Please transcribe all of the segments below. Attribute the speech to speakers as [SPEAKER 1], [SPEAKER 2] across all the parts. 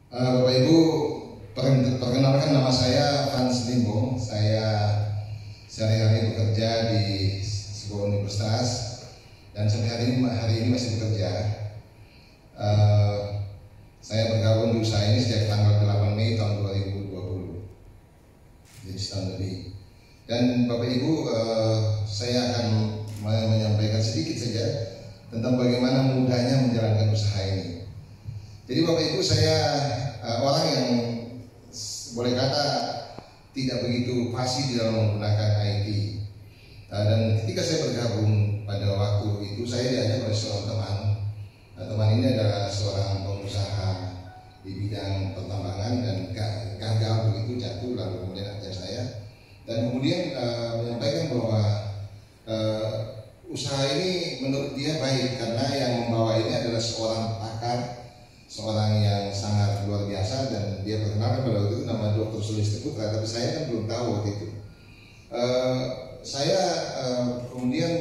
[SPEAKER 1] Bapak Ibu, perkenalkan nama saya Hans Limbong. Saya sehari-hari bekerja di sebuah universitas dan sampai hari ini masih bekerja. Saya bergabung di usaha ini sejak tanggal 8 Mei tahun 2020, jadi setahun lebih. Dan Bapak Ibu, saya akan menyampaikan sedikit saja tentang bagaimana mudahnya menjalankan usaha ini. Jadi Bapak Ibu, saya orang yang boleh kata tidak begitu fasih di dalam menggunakan IT. Dan ketika saya bergabung pada waktu itu, saya diajak oleh seorang teman. Teman ini adalah seorang pengusaha di bidang pertambangan dan gagal begitu, jatuh, lalu kemudian ajak saya dan kemudian menyampaikan bahwa usaha ini menurut dia baik karena yang membawa ini adalah seorang pakar, seorang yang sangat luar biasa, dan dia perkenalkan pada waktu itu nama Dr. Sulistyo Putra, tapi saya kan belum tahu waktu itu. Saya kemudian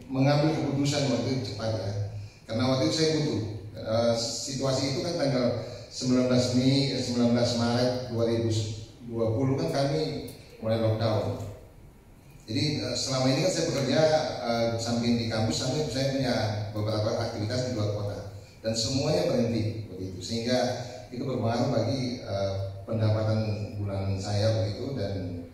[SPEAKER 1] mengambil keputusan waktu itu cepat ya, karena waktu itu saya butuh. Situasi itu kan tanggal 19 Maret 2020 kan kami mulai lockdown. Jadi selama ini kan saya bekerja samping di kampus, sampai saya punya beberapa aktivitas di luar kota dan semuanya berhenti begitu, sehingga itu berpengaruh bagi pendapatan bulanan saya begitu, dan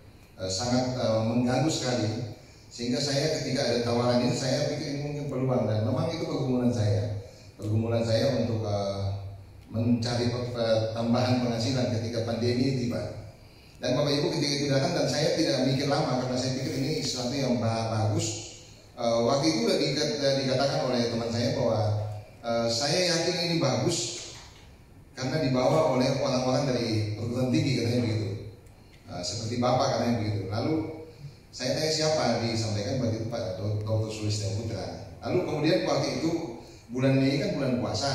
[SPEAKER 1] sangat mengganggu sekali. Sehingga saya ketika ada tawaran ini, saya pikir ini mungkin peluang, dan memang itu pergumulan saya untuk mencari tambahan penghasilan ketika pandemi ini tiba. Dan Bapak Ibu, ketika itu datang dan saya tidak mikir lama karena saya pikir ini sesuatu yang bagus. Waktu itu sudah dikatakan oleh teman saya bahwa saya yakin ini bagus karena dibawa oleh orang-orang dari perguruan tinggi, katanya begitu. Seperti Bapak, katanya begitu. Lalu saya tanya siapa, disampaikan waktu itu Pak Dr. Sulistyo Putra. Lalu kemudian waktu itu bulan Mei kan bulan puasa,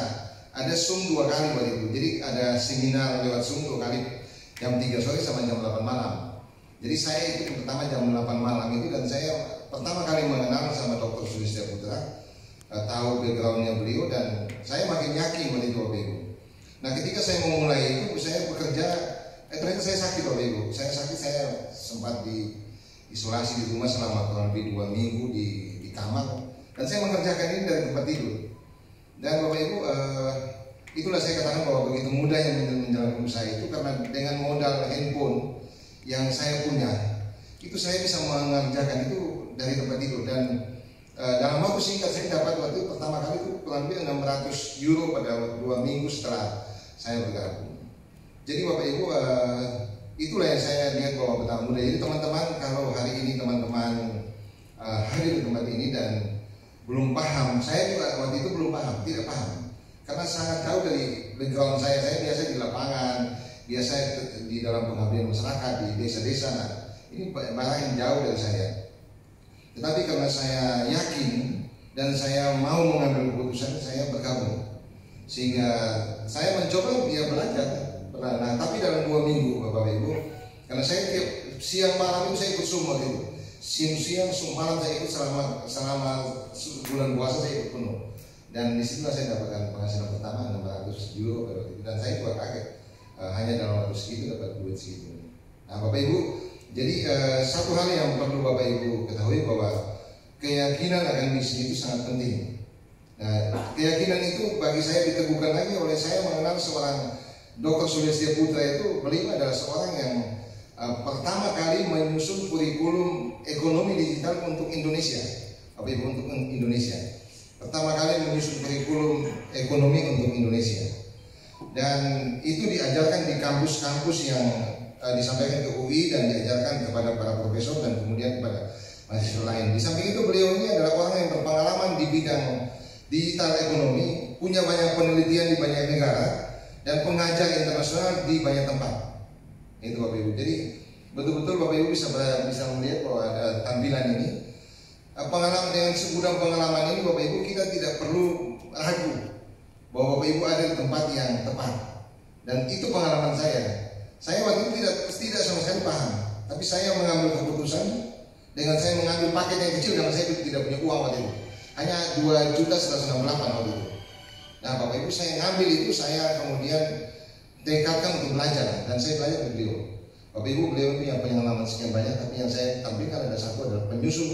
[SPEAKER 1] ada Zoom 2 kali waktu itu. Jadi ada seminar lewat Zoom 2 kali, jam 3 sore sama jam 8 malam. Jadi saya ikut pertama jam 8 malam itu, dan saya pertama kali mengenal sama Dr. Sulistyo Putra, tahu backgroundnya beliau, dan saya makin yakin waktu itu Bapak Ibu. Nah ketika saya memulai itu, saya bekerja, ternyata saya sakit Bapak Ibu. Saya sakit, saya sempat diisolasi di rumah selama kurang lebih 2 minggu di kamar, dan saya mengerjakan ini dari tempat tidur. Dan Bapak Ibu, itulah saya katakan bahwa begitu mudahnya menjalankan usaha itu, karena dengan modal handphone yang saya punya, itu saya bisa mengerjakan itu dari tempat tidur. Dan dalam waktu singkat saya dapat waktu pertama kali itu kurang lebih 600 euro pada 2 minggu setelah saya bergabung. Jadi Bapak Ibu, itulah yang saya lihat bahwa betapa mudah. Jadi teman-teman, kalau hari ini teman-teman hadir di tempat ini dan belum paham, saya juga waktu itu belum paham, tidak paham, karena sangat tahu dari background saya biasa di lapangan, biasa di dalam pengabdian masyarakat di desa-desa. Nah, ini barang yang jauh dari saya. Tetapi karena saya yakin dan saya mau mengambil keputusan, saya bergabung, sehingga saya mencoba belajar. Nah, tapi dalam 2 minggu Bapak Ibu, karena saya siang malam itu saya ikut Zoom waktu itu. Siang malam saya ikut selama bulan puasa, saya ikut penuh, dan disitulah saya dapatkan penghasilan pertama 600 euro pada waktu itu, dan saya juga kaget hanya dalam waktu segitu dapat duit segitu. Nah Bapak Ibu, jadi satu hal yang perlu Bapak Ibu ketahui bahwa keyakinan akan bisnis itu sangat penting. Nah, keyakinan itu bagi saya diteguhkan lagi oleh saya mengenal seorang Dr. Sulistyo Putra. Itu beliau adalah seorang yang pertama kali menyusun kurikulum ekonomi digital untuk Indonesia. Bapak Ibu, untuk Indonesia pertama kali menyusun kurikulum ekonomi untuk Indonesia, dan itu diajarkan di kampus-kampus yang disampaikan ke UI dan diajarkan kepada para profesor dan kemudian kepada mahasiswa lain. Di samping itu beliau ini adalah orang yang berpengalaman di bidang digital ekonomi, punya banyak penelitian di banyak negara, dan pengajar internasional di banyak tempat. Itu Bapak Ibu. Jadi betul-betul Bapak Ibu bisa melihat bahwa ada tampilan ini, pengalaman, dengan segudang pengalaman ini Bapak Ibu, kita tidak perlu ragu bahwa Bapak Ibu ada di tempat yang tepat. Dan itu pengalaman saya. Saya waktu itu tidak sama sekali paham, tapi saya mengambil keputusan dengan saya mengambil paket yang kecil, karena saya tidak punya uang waktu itu, hanya 2.168.000 waktu itu. Nah Bapak Ibu, saya ngambil itu, saya kemudian tekadkan untuk belajar, dan saya belajar dari beliau. Bapak Ibu, beliau punya pengalaman sekian banyak, tapi yang saya tampilkan ada satu adalah penyusun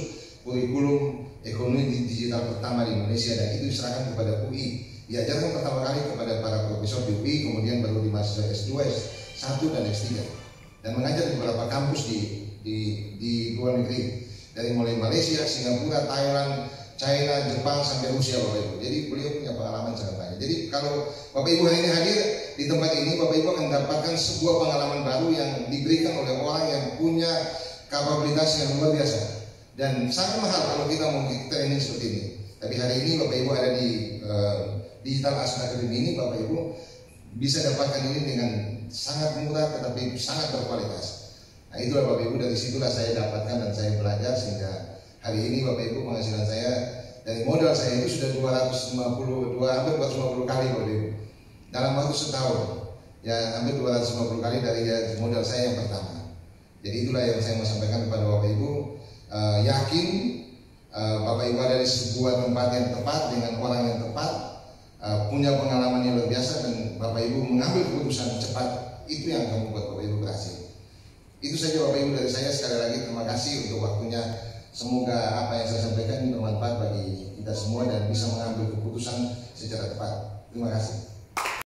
[SPEAKER 1] kurikulum ekonomi digital pertama di Indonesia, dan itu diserahkan kepada UI. Diajarkan pertama kali kepada para profesor di UI, kemudian baru di mahasiswa S2, S1 dan S3, dan mengajar di beberapa kampus di luar negeri, dari mulai Malaysia, Singapura, Thailand, China, Jepang sampai Rusia, Bapak Ibu. Jadi beliau punya pengalaman sangat banyak. Jadi kalau Bapak Ibu hari ini hadir di tempat ini, Bapak Ibu akan mendapatkan sebuah pengalaman baru yang diberikan oleh orang yang punya kapabilitas yang luar biasa, dan sangat mahal kalau kita mau training seperti ini. Tapi hari ini Bapak Ibu ada di Digital Ascent Academy ini, Bapak Ibu bisa dapatkan ini dengan sangat murah tetapi sangat berkualitas. Nah, itulah Bapak Ibu, dari situlah saya dapatkan dan saya belajar, sehingga hari ini Bapak Ibu penghasilan saya dari modal saya itu sudah hampir 250 kali Bapak Ibu dalam waktu setahun, ya hampir 250 kali dari modal saya yang pertama. Jadi itulah yang saya mau sampaikan kepada Bapak Ibu. Yakin Bapak Ibu ada di sebuah tempat yang tepat dengan orang yang tepat, punya pengalaman yang luar biasa, dan Bapak Ibu mengambil keputusan cepat. Itu yang akan membuat Bapak Ibu berhasil. Itu saja Bapak Ibu dari saya. Sekali lagi terima kasih untuk waktunya. Semoga apa yang saya sampaikan ini bermanfaat bagi kita semua dan bisa mengambil keputusan secara tepat. Terima kasih.